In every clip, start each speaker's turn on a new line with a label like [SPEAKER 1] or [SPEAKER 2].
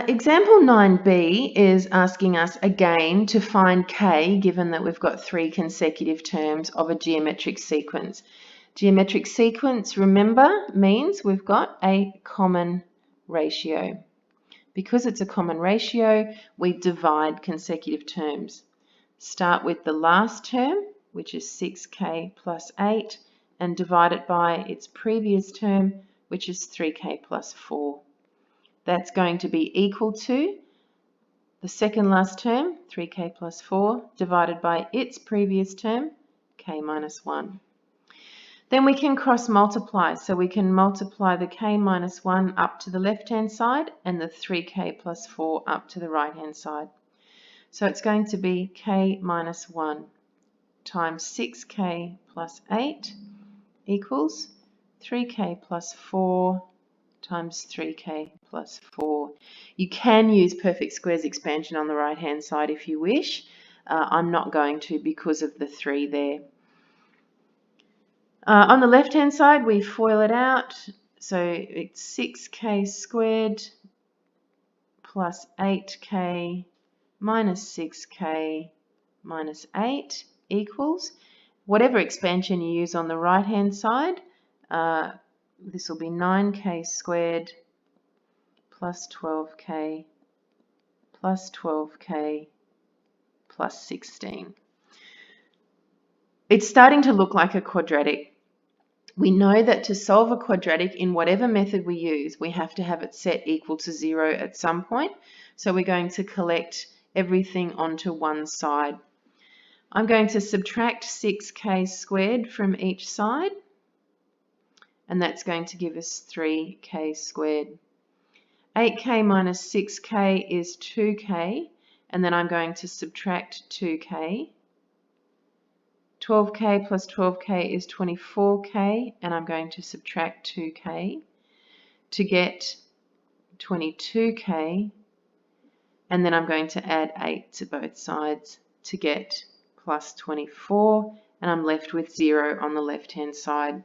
[SPEAKER 1] Example 9b is asking us again to find k, given that we've got 3 consecutive terms of a geometric sequence. Geometric sequence, remember, means we've got a common ratio. Because it's a common ratio, we divide consecutive terms. Start with the last term, which is 6k plus 8, and divide it by its previous term, which is 3k plus 4. That's going to be equal to the second last term, 3k plus 4, divided by its previous term, k minus 1. Then we can cross multiply, so we can multiply the k minus 1 up to the left-hand side and the 3k plus 4 up to the right-hand side. So it's going to be k minus 1 times 6k plus 8 equals 3k plus 4 times 3k plus 4. You can use perfect squares expansion on the right hand side if you wish. I'm not going to because of the 3 there. On the left hand side we FOIL it out, so it's 6k squared plus 8k minus 6k minus 8 equals whatever expansion you use on the right hand side. This will be 9k squared plus 12k plus 12k plus 16. It's starting to look like a quadratic. We know that to solve a quadratic in whatever method we use, we have to have it set equal to 0 at some point. So we're going to collect everything onto one side. I'm going to subtract 6k squared from each side, and that's going to give us 3k squared. 8k minus 6k is 2k, and then I'm going to subtract 2k. 12k plus 12k is 24k, and I'm going to subtract 2k to get 22k, and then I'm going to add 8 to both sides to get plus 24, and I'm left with 0 on the left-hand side.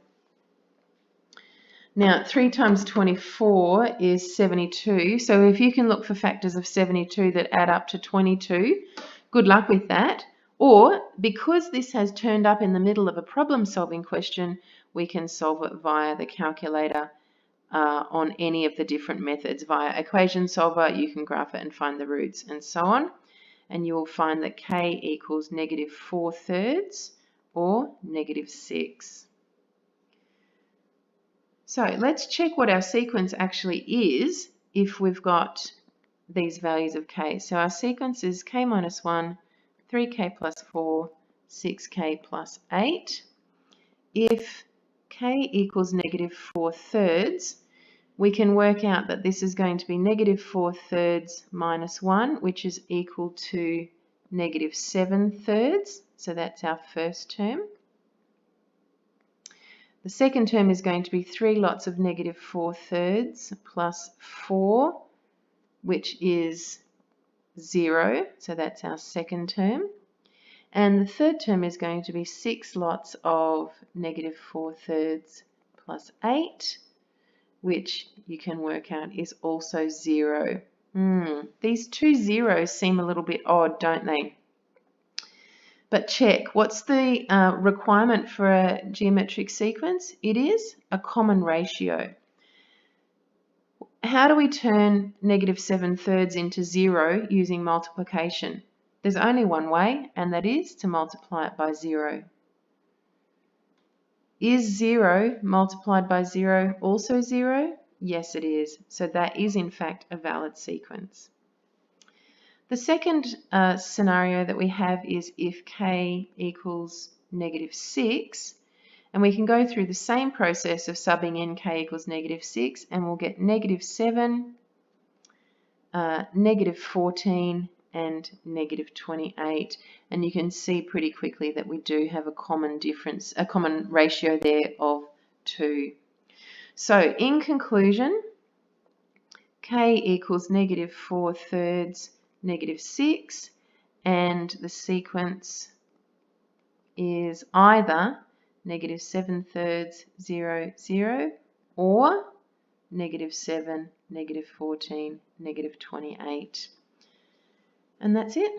[SPEAKER 1] Now, 3 times 24 is 72, so if you can look for factors of 72 that add up to 22, good luck with that. Or, because this has turned up in the middle of a problem-solving question, we can solve it via the calculator on any of the different methods. Via equation solver, you can graph it and find the roots and so on. And you will find that k equals negative 4/3 or negative 6. So let's check what our sequence actually is if we've got these values of k. So our sequence is k minus 1, 3k plus 4, 6k plus 8. If k equals negative 4/3, we can work out that this is going to be negative 4/3 minus 1, which is equal to negative 7/3. So that's our first term. The second term is going to be 3 lots of negative 4/3 plus 4, which is 0. So that's our second term. And the third term is going to be 6 lots of negative 4/3 plus 8, which you can work out is also 0. These two zeros seem a little bit odd, don't they? But check, what's the requirement for a geometric sequence? It is a common ratio. How do we turn negative 7/3 into 0 using multiplication? There's only one way, and that is to multiply it by 0. Is 0 multiplied by 0 also 0? Yes, it is. So that is in fact a valid sequence. The second scenario that we have is if k equals negative 6, and we can go through the same process of subbing in k equals negative 6, and we'll get negative 7, negative 14, and negative 28, and you can see pretty quickly that we do have a common difference, a common ratio there of 2. So in conclusion, k equals negative 4/3 negative 6, and the sequence is either negative 7/3 0 0 or negative 7, negative 14, negative 28. And that's it.